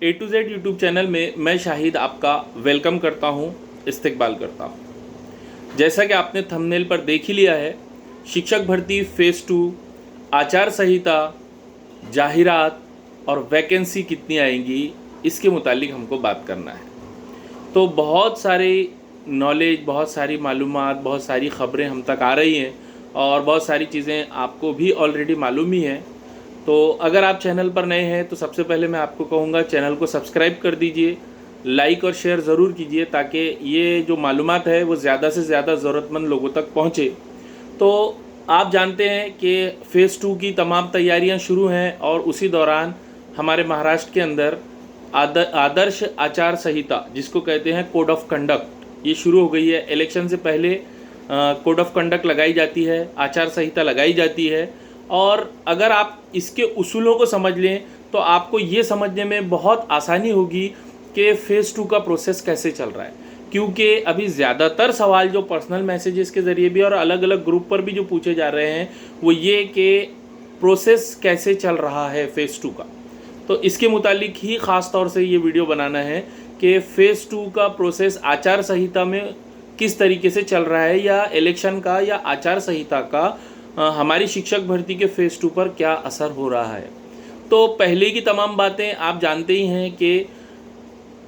A to Z YouTube channel में मैं शाहिद आपका वेलकम करता हूं, इस्तकबाल करता हूं। जैसा कि आपने थंबनेल पर देख ही लिया है, शिक्षक भर्ती फेज़ 2, आचार संहिता, जाहिरात और वैकेंसी कितनी आएंगी, इसके मुतालिक हमको बात करना है। तो बहुत सारे नॉलेज, बहुत सारी मालूमात, बहुत सारी ख़बरें हम तक आ रही हैं और बहुत सारी चीज़ें आपको भी ऑलरेडी मालूम ही हैं। तो अगर आप चैनल पर नए हैं तो सबसे पहले मैं आपको कहूँगा चैनल को सब्सक्राइब कर दीजिए, लाइक और शेयर ज़रूर कीजिए ताकि ये जो मालूमात है वो ज़्यादा से ज़्यादा ज़रूरतमंद लोगों तक पहुँचे। तो आप जानते हैं कि फ़ेज़ 2 की तमाम तैयारियां शुरू हैं और उसी दौरान हमारे महाराष्ट्र के अंदर आदर्श आचार संहिता, जिसको कहते हैं कोड ऑफ कंडक्ट, ये शुरू हो गई है। इलेक्शन से पहले कोड ऑफ कंडक्ट लगाई जाती है, आचार संहिता लगाई जाती है। और अगर आप इसके उसूलों को समझ लें तो आपको ये समझने में बहुत आसानी होगी कि फ़ेज़ 2 का प्रोसेस कैसे चल रहा है, क्योंकि अभी ज़्यादातर सवाल जो पर्सनल मैसेजेस के ज़रिए भी और अलग अलग ग्रुप पर भी जो पूछे जा रहे हैं वो ये कि प्रोसेस कैसे चल रहा है फ़ेज़ 2 का। तो इसके मुतालिक ही ख़ास तौर से ये वीडियो बनाना है कि फ़ेज़ 2 का प्रोसेस आचार संहिता में किस तरीके से चल रहा है, या इलेक्शन का या आचार संहिता का हमारी शिक्षक भर्ती के फ़ेज़ 2 पर क्या असर हो रहा है। तो पहले की तमाम बातें आप जानते ही हैं कि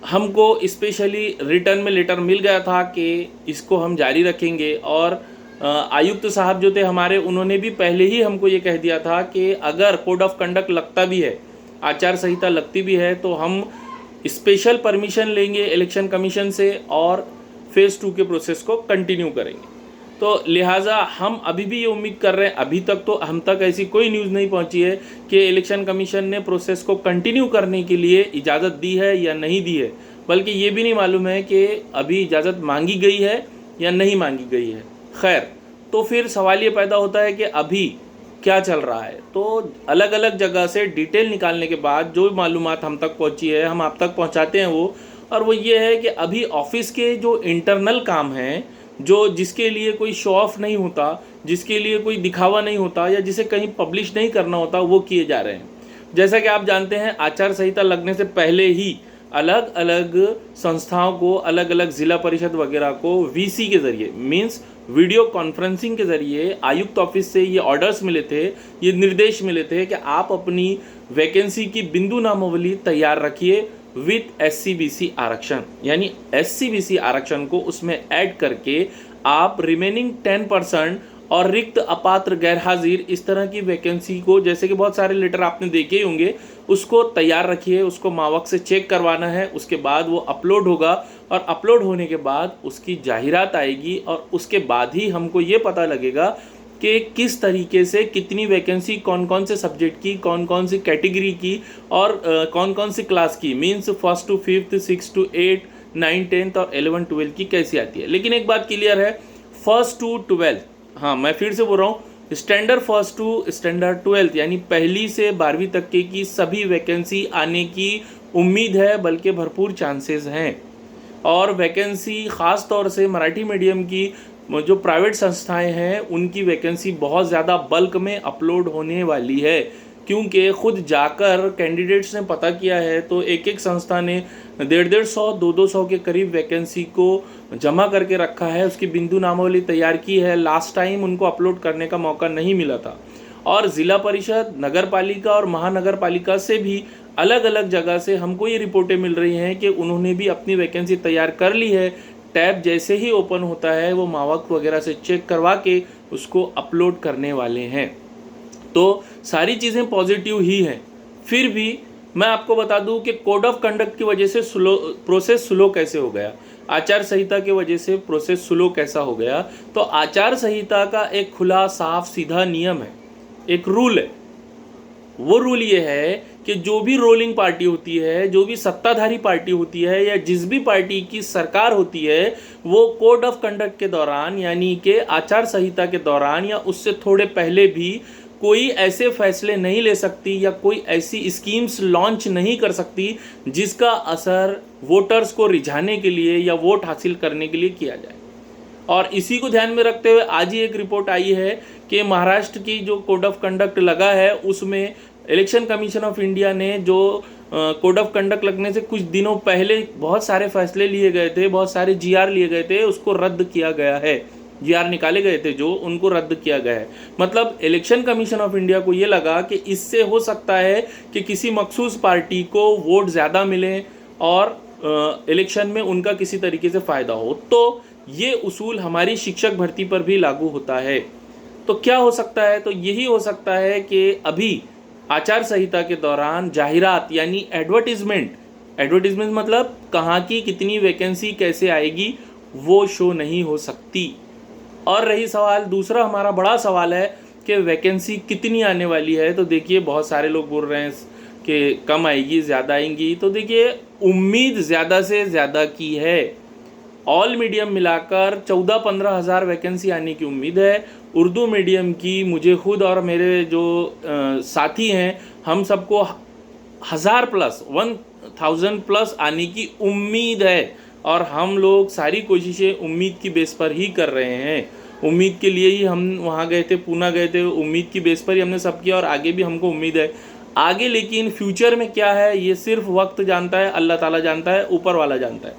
हमको स्पेशली रिटर्न में लेटर मिल गया था कि इसको हम जारी रखेंगे, और आयुक्त साहब जो थे हमारे, उन्होंने भी पहले ही हमको ये कह दिया था कि अगर कोड ऑफ कंडक्ट लगता भी है, आचार संहिता लगती भी है, तो हम स्पेशल परमिशन लेंगे इलेक्शन कमीशन से और फ़ेज़ 2 के प्रोसेस को कंटिन्यू करेंगे। तो लिहाजा हम अभी भी ये उम्मीद कर रहे हैं, अभी तक तो हम तक ऐसी कोई न्यूज़ नहीं पहुंची है कि इलेक्शन कमीशन ने प्रोसेस को कंटिन्यू करने के लिए इजाज़त दी है या नहीं दी है, बल्कि ये भी नहीं मालूम है कि अभी इजाज़त मांगी गई है या नहीं मांगी गई है। खैर, तो फिर सवाल ये पैदा होता है कि अभी क्या चल रहा है। तो अलग अलग जगह से डिटेल निकालने के बाद जो मालूमात हम तक पहुंची है हम आप तक पहुंचाते हैं वो, और वो ये है कि अभी ऑफिस के जो इंटरनल काम हैं, जो जिसके लिए कोई शो ऑफ नहीं होता, जिसके लिए कोई दिखावा नहीं होता, या जिसे कहीं पब्लिश नहीं करना होता, वो किए जा रहे हैं। जैसा कि आप जानते हैं, आचार संहिता लगने से पहले ही अलग अलग संस्थाओं को, अलग अलग ज़िला परिषद वगैरह को वीसी के ज़रिए, मीन्स वीडियो कॉन्फ्रेंसिंग के ज़रिए आयुक्त ऑफिस से ये ऑर्डर्स मिले थे, ये निर्देश मिले थे कि आप अपनी वैकेंसी की बिंदु नामावली तैयार रखिए विथ SC/BC आरक्षण, यानी SC/BC आरक्षण को उसमें ऐड करके आप रिमेनिंग 10% और रिक्त, अपात्र, गैर हाजिर, इस तरह की वैकेंसी को, जैसे कि बहुत सारे लेटर आपने देखे ही होंगे, उसको तैयार रखिए। उसको मावक से चेक करवाना है, उसके बाद वो अपलोड होगा, और अपलोड होने के बाद उसकी जाहिरात आएगी, और उसके बाद ही हमको ये पता लगेगा कि किस तरीके से कितनी वैकेंसी, कौन कौन से सब्जेक्ट की, कौन कौन सी कैटेगरी की और कौन कौन सी क्लास की, means 1st to 5th, 6th to 8th, 9th, 10th और 11th, 12th की कैसी आती है। लेकिन एक बात क्लियर है, 1st to 12th, हाँ मैं फिर से बोल रहा हूँ, standard 1st to standard 12th, यानी पहली से 12वीं तक के की सभी वैकेंसी आने की उम्मीद है, बल्कि भरपूर चांसेस हैं। और वैकेंसी ख़ास तौर से मराठी मीडियम की जो प्राइवेट संस्थाएं हैं, उनकी वैकेंसी बहुत ज़्यादा बल्क में अपलोड होने वाली है, क्योंकि खुद जाकर कैंडिडेट्स ने पता किया है तो एक एक संस्था ने 150-150, 200 के करीब वैकेंसी को जमा करके रखा है, उसकी बिंदु नामावली तैयार की है। लास्ट टाइम उनको अपलोड करने का मौका नहीं मिला था। और ज़िला परिषद, नगर पालिका और महानगर पालिका से भी अलग अलग जगह से हमको ये रिपोर्टें मिल रही हैं कि उन्होंने भी अपनी वैकेंसी तैयार कर ली है। टैब जैसे ही ओपन होता है वो मावक वगैरह से चेक करवा के उसको अपलोड करने वाले हैं। तो सारी चीज़ें पॉजिटिव ही हैं। फिर भी मैं आपको बता दूं कि कोड ऑफ कंडक्ट की वजह से प्रोसेस स्लो कैसे हो गया, आचार संहिता की वजह से प्रोसेस स्लो कैसा हो गया। तो आचार संहिता का एक खुला, साफ, सीधा नियम है, एक रूल है। वो रूल ये है कि जो भी रोलिंग पार्टी होती है, जो भी सत्ताधारी पार्टी होती है, या जिस भी पार्टी की सरकार होती है, वो कोड ऑफ कंडक्ट के दौरान, यानी कि आचार संहिता के दौरान या उससे थोड़े पहले भी कोई ऐसे फैसले नहीं ले सकती या कोई ऐसी स्कीम्स लॉन्च नहीं कर सकती जिसका असर वोटर्स को रिझाने के लिए या वोट हासिल करने के लिए किया जाए। और इसी को ध्यान में रखते हुए आज ही एक रिपोर्ट आई है कि महाराष्ट्र की जो कोड ऑफ कंडक्ट लगा है उसमें इलेक्शन कमीशन ऑफ इंडिया ने जो कोड ऑफ कंडक्ट लगने से कुछ दिनों पहले बहुत सारे फैसले लिए गए थे, बहुत सारे जीआर लिए गए थे, उसको रद्द किया गया है। जीआर निकाले गए थे जो, उनको रद्द किया गया है। मतलब इलेक्शन कमीशन ऑफ इंडिया को ये लगा कि इससे हो सकता है कि किसी मखसूस पार्टी को वोट ज़्यादा मिले और इलेक्शन में उनका किसी तरीके से फ़ायदा हो। तो ये उसूल हमारी शिक्षक भर्ती पर भी लागू होता है। तो क्या हो सकता है? तो यही हो सकता है कि अभी आचार संहिता के दौरान जाहिरात यानी एडवर्टीजमेंट मतलब कहाँ की कितनी वैकेंसी कैसे आएगी वो शो नहीं हो सकती। और रही सवाल, दूसरा हमारा बड़ा सवाल है कि वैकेंसी कितनी आने वाली है। तो देखिए बहुत सारे लोग बोल रहे हैं कि कम आएगी, ज़्यादा आएंगी। तो देखिए उम्मीद ज़्यादा से ज़्यादा की है। ऑल मीडियम मिलाकर 14-15 हज़ार वैकेंसी आने की उम्मीद है। उर्दू मीडियम की मुझे खुद और मेरे जो साथी हैं हम सबको 1000 प्लस आने की उम्मीद है। और हम लोग सारी कोशिशें उम्मीद की बेस पर ही कर रहे हैं। उम्मीद के लिए ही हम वहाँ गए थे, पूना गए थे, उम्मीद की बेस पर ही हमने सब किया और आगे भी हमको उम्मीद है। आगे लेकिन फ्यूचर में क्या है ये सिर्फ वक्त जानता है, अल्लाह ताला जानता है, ऊपर वाला जानता है।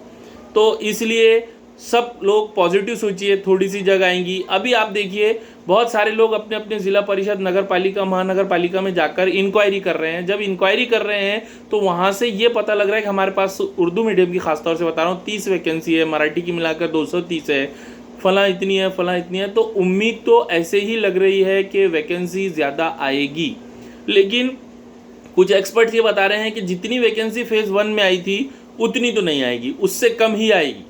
तो इसलिए सब लोग पॉजिटिव सोचिए, थोड़ी सी जगह आएंगी। अभी आप देखिए बहुत सारे लोग अपने अपने ज़िला परिषद, नगर पालिका, महानगर पालिका में जाकर इंक्वायरी कर रहे हैं। जब इंक्वायरी कर रहे हैं तो वहाँ से ये पता लग रहा है कि हमारे पास उर्दू मीडियम की खासतौर से बता रहा हूँ 30 वैकेंसी है, मराठी की मिलाकर 230 है, फलां इतनी है, फलां इतनी है। तो उम्मीद तो ऐसे ही लग रही है कि वैकेंसी ज़्यादा आएगी। लेकिन कुछ एक्सपर्ट्स ये बता रहे हैं कि जितनी वैकेंसी फेज़ 1 में आई थी उतनी तो नहीं आएगी, उससे कम ही आएगी।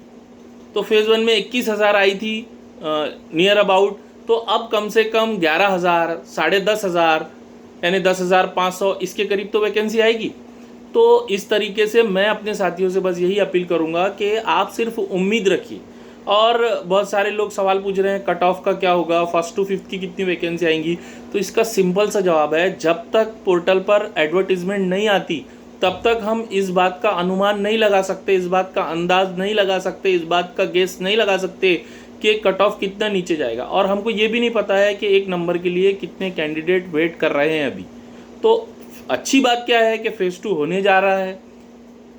तो फेज़ 1 में 21,000 आई थी नियर अबाउट, तो अब कम से कम 11,000, 10,500 यानी 10,500 इसके करीब तो वैकेंसी आएगी। तो इस तरीके से मैं अपने साथियों से बस यही अपील करूँगा कि आप सिर्फ उम्मीद रखिए। और बहुत सारे लोग सवाल पूछ रहे हैं कट ऑफ का क्या होगा, फर्स्ट टू फिफ्थ की कितनी वैकेंसी आएंगी। तो इसका सिंपल सा जवाब है, जब तक पोर्टल पर एडवर्टीजमेंट नहीं आती तब तक हम इस बात का अनुमान नहीं लगा सकते, इस बात का अंदाज नहीं लगा सकते, इस बात का गेस नहीं लगा सकते कि कट ऑफ कितना नीचे जाएगा। और हमको ये भी नहीं पता है कि एक नंबर के लिए कितने कैंडिडेट वेट कर रहे हैं अभी। तो अच्छी बात क्या है कि फेज़ 2 होने जा रहा है।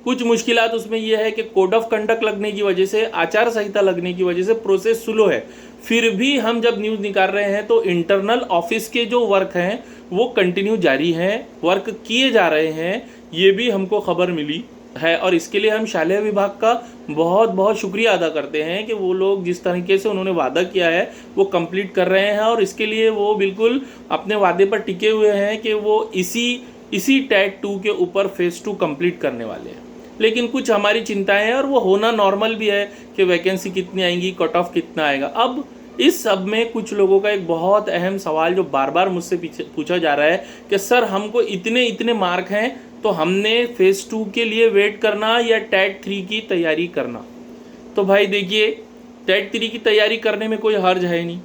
कुछ मुश्किलात उसमें यह है कि कोड ऑफ कंडक्ट लगने की वजह से, आचार संहिता लगने की वजह से प्रोसेस स्लो है। फिर भी हम जब न्यूज़ निकाल रहे हैं तो इंटरनल ऑफिस के जो वर्क हैं वो कंटिन्यू जारी हैं, वर्क किए जा रहे हैं, ये भी हमको खबर मिली है। और इसके लिए हम शालेय विभाग का बहुत बहुत शुक्रिया अदा करते हैं कि वो लोग जिस तरीके से उन्होंने वादा किया है वो कंप्लीट कर रहे हैं। और इसके लिए वो बिल्कुल अपने वादे पर टिके हुए हैं कि वो इसी टैट 2 के ऊपर फेज़ 2 कंप्लीट करने वाले हैं। लेकिन कुछ हमारी चिंताएं हैं और वो होना नॉर्मल भी है कि वैकेंसी कितनी आएंगी, कट ऑफ कितना आएगा। अब इस सब में कुछ लोगों का एक बहुत अहम सवाल जो बार बार मुझसे पूछा जा रहा है कि सर हमको इतने मार्क हैं तो हमने फेज़ 2 के लिए वेट करना या टैट 3 की तैयारी करना। तो भाई देखिए टैट 3 की तैयारी करने में कोई हर्ज है नहीं।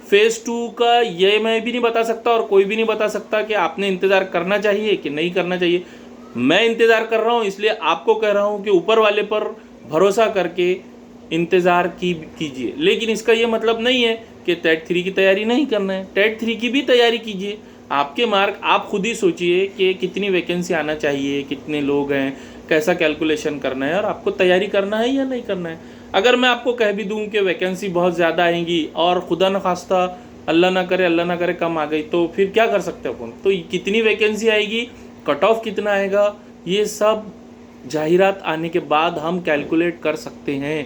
फेज़ 2 का ये मैं भी नहीं बता सकता और कोई भी नहीं बता सकता कि आपने इंतज़ार करना चाहिए कि नहीं करना चाहिए। मैं इंतज़ार कर रहा हूँ, इसलिए आपको कह रहा हूँ कि ऊपर वाले पर भरोसा करके इंतज़ार कीजिए। लेकिन इसका ये मतलब नहीं है कि टैट 3 की तैयारी नहीं करना है। टैट 3 की भी तैयारी कीजिए। आपके मार्क आप खुद ही सोचिए कि कितनी वैकेंसी आना चाहिए, कितने लोग हैं, कैसा कैलकुलेशन करना है और आपको तैयारी करना है या नहीं करना है। अगर मैं आपको कह भी दूं कि वैकेंसी बहुत ज़्यादा आएंगी और खुदा न खास्ता अल्लाह ना करे कम आ गई, तो फिर क्या कर सकते हैं अपन? तो कितनी वैकेंसी आएगी, कट ऑफ कितना आएगा, ये सब जाहिरात आने के बाद हम कैलकुलेट कर सकते हैं,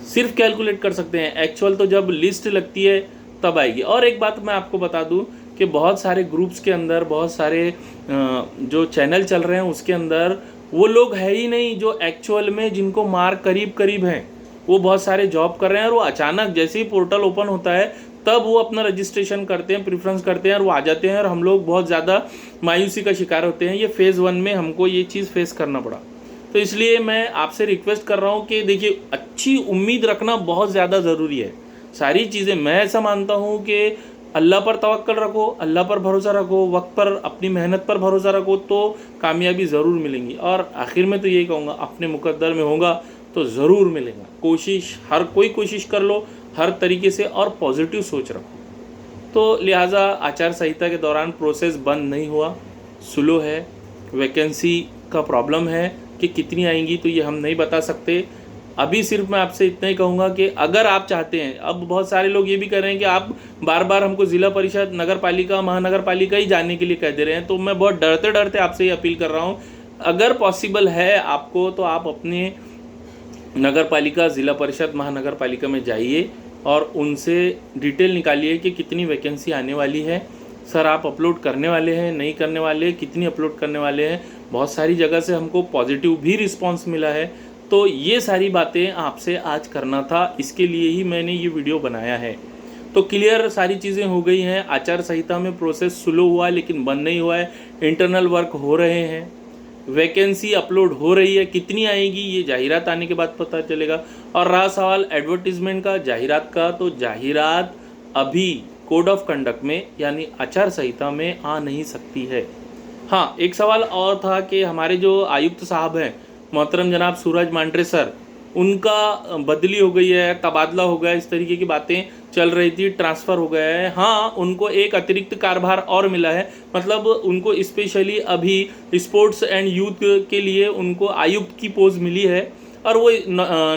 सिर्फ कैलकुलेट कर सकते हैं। एक्चुअल तो जब लिस्ट लगती है तब आएगी। और एक बात मैं आपको बता दूं कि बहुत सारे ग्रुप्स के अंदर, बहुत सारे जो चैनल चल रहे हैं उसके अंदर वो लोग है ही नहीं जो एक्चुअल में जिनको मार्क करीब हैं। वो बहुत सारे जॉब कर रहे हैं और वो अचानक जैसे ही पोर्टल ओपन होता है तब वो अपना रजिस्ट्रेशन करते हैं, प्रेफरेंस करते हैं और वो आ जाते हैं और हम लोग बहुत ज़्यादा मायूसी का शिकार होते हैं। ये फेज़ 1 में हमको ये चीज़ फेस करना पड़ा। तो इसलिए मैं आपसे रिक्वेस्ट कर रहा हूँ कि देखिए अच्छी उम्मीद रखना बहुत ज़्यादा ज़रूरी है। सारी चीज़ें मैं ऐसा मानता हूँ कि अल्लाह पर तवक्कल रखो, अल्लाह पर भरोसा रखो, वक्त पर अपनी मेहनत पर भरोसा रखो तो कामयाबी ज़रूर मिलेंगी। और आखिर में तो यही कहूँगा, अपने मुकद्दर में होगा तो ज़रूर मिलेगा। कोशिश, हर कोई कोशिश कर लो हर तरीके से और पॉजिटिव सोच रखो। तो लिहाजा आचार संहिता के दौरान प्रोसेस बंद नहीं हुआ, स्लो है, वैकेंसी का प्रॉब्लम है कि कितनी आएंगी तो ये हम नहीं बता सकते। अभी सिर्फ मैं आपसे इतना ही कहूँगा कि अगर आप चाहते हैं, अब बहुत सारे लोग ये भी कर रहे हैं कि आप बार बार हमको ज़िला परिषद, नगर पालिका, महानगर पालिका ही जाने के लिए कह दे रहे हैं, तो मैं बहुत डरते डरते आपसे ये अपील कर रहा हूँ, अगर पॉसिबल है आपको तो आप अपने नगर पालिका, ज़िला परिषद, महानगर पालिका में जाइए और उनसे डिटेल निकालिए कि कितनी वैकेंसी आने वाली है। सर आप अपलोड करने वाले हैं, नहीं करने वाले, कितनी अपलोड करने वाले हैं। बहुत सारी जगह से हमको पॉजिटिव भी रिस्पांस मिला है। तो ये सारी बातें आपसे आज करना था, इसके लिए ही मैंने ये वीडियो बनाया है। तो क्लियर सारी चीज़ें हो गई हैं। आचार संहिता में प्रोसेस स्लो हुआ लेकिन बंद नहीं हुआ है, इंटरनल वर्क हो रहे हैं, वैकेंसी अपलोड हो रही है, कितनी आएगी ये जाहिरात आने के बाद पता चलेगा। और रहा सवाल एडवर्टीजमेंट का, जाहिरात का, तो जाहिरात अभी कोड ऑफ कंडक्ट में यानी आचार संहिता में आ नहीं सकती है। हाँ, एक सवाल और था कि हमारे जो आयुक्त साहब हैं मोहतरम जनाब सूरज मांडरे सर, उनका बदली हो गई है, तबादला हो गया, इस तरीके की बातें चल रही थी, ट्रांसफ़र हो गया है। हाँ, उनको एक अतिरिक्त कार्यभार और मिला है, मतलब उनको स्पेशली अभी स्पोर्ट्स एंड यूथ के लिए उनको आयुक्त की पोस्ट मिली है। और वो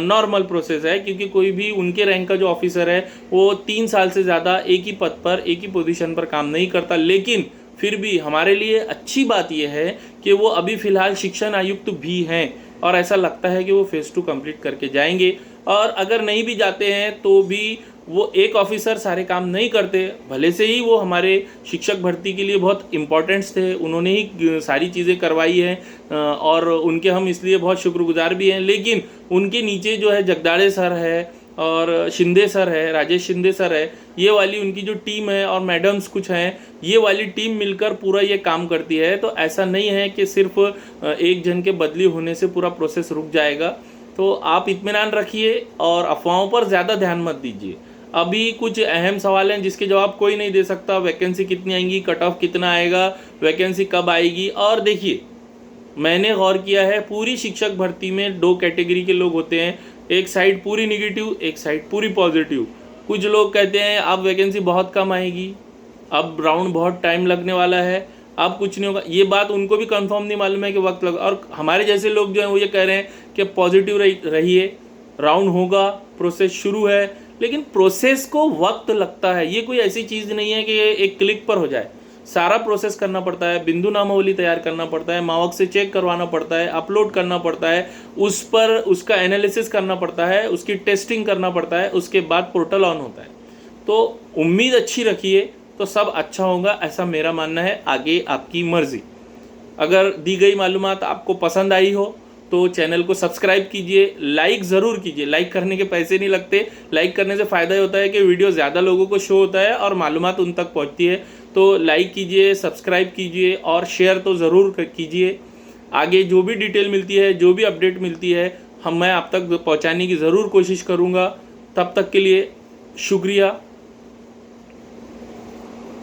नॉर्मल प्रोसेस है, क्योंकि कोई भी उनके रैंक का जो ऑफिसर है वो 3 साल से ज़्यादा एक ही पद पर, एक ही पोजीशन पर काम नहीं करता। लेकिन फिर भी हमारे लिए अच्छी बात यह है कि वो अभी फ़िलहाल शिक्षण आयुक्त भी हैं और ऐसा लगता है कि वो फेज़ 2 कंप्लीट करके जाएंगे। और अगर नहीं भी जाते हैं तो भी वो एक ऑफिसर सारे काम नहीं करते, भले से ही वो हमारे शिक्षक भर्ती के लिए बहुत इम्पोर्टेंट्स थे, उन्होंने ही सारी चीज़ें करवाई हैं और उनके हम इसलिए बहुत शुक्रगुजार भी हैं। लेकिन उनके नीचे जो है जगदाड़े सर है और शिंदे सर है, राजेश शिंदे सर है, ये वाली उनकी जो टीम है और मैडम्स कुछ हैं, ये वाली टीम मिलकर पूरा ये काम करती है। तो ऐसा नहीं है कि सिर्फ एक जन के बदली होने से पूरा प्रोसेस रुक जाएगा। तो आप इत्मीनान रखिए और अफवाहों पर ज़्यादा ध्यान मत दीजिए। अभी कुछ अहम सवाल हैं जिसके जवाब कोई नहीं दे सकता। वैकेंसी कितनी आएंगी, कट ऑफ कितना आएगा, वैकेंसी कब आएगी। और देखिए, मैंने गौर किया है पूरी शिक्षक भर्ती में 2 कैटेगरी के लोग होते हैं, एक साइड पूरी निगेटिव, एक साइड पूरी पॉजिटिव। कुछ लोग कहते हैं अब वैकेंसी बहुत कम आएगी, अब राउंड बहुत टाइम लगने वाला है, अब कुछ नहीं होगा। ये बात उनको भी कंफर्म नहीं मालूम है कि वक्त लगा। और हमारे जैसे लोग जो हैं वो ये कह रहे हैं कि पॉजिटिव रहिए, राउंड होगा, प्रोसेस शुरू है। लेकिन प्रोसेस को वक्त लगता है, ये कोई ऐसी चीज़ नहीं है कि एक क्लिक पर हो जाए। सारा प्रोसेस करना पड़ता है, बिंदु नामावली तैयार करना पड़ता है, मावक से चेक करवाना पड़ता है, अपलोड करना पड़ता है, उस पर उसका एनालिसिस करना पड़ता है, उसकी टेस्टिंग करना पड़ता है, उसके बाद पोर्टल ऑन होता है। तो उम्मीद अच्छी रखिए तो सब अच्छा होगा, ऐसा मेरा मानना है। आगे आपकी मर्जी। अगर दी गई मालूमात आपको पसंद आई हो तो चैनल को सब्सक्राइब कीजिए, लाइक ज़रूर कीजिए। लाइक करने के पैसे नहीं लगते, लाइक करने से फ़ायदा ये होता है कि वीडियो ज़्यादा लोगों को शो होता है और मालूमात उन तक पहुंचती है। तो लाइक कीजिए, सब्सक्राइब कीजिए और शेयर तो ज़रूर कीजिए। आगे जो भी डिटेल मिलती है, जो भी अपडेट मिलती है, मैं आप तक पहुँचाने की ज़रूर कोशिश करूँगा। तब तक के लिए शुक्रिया।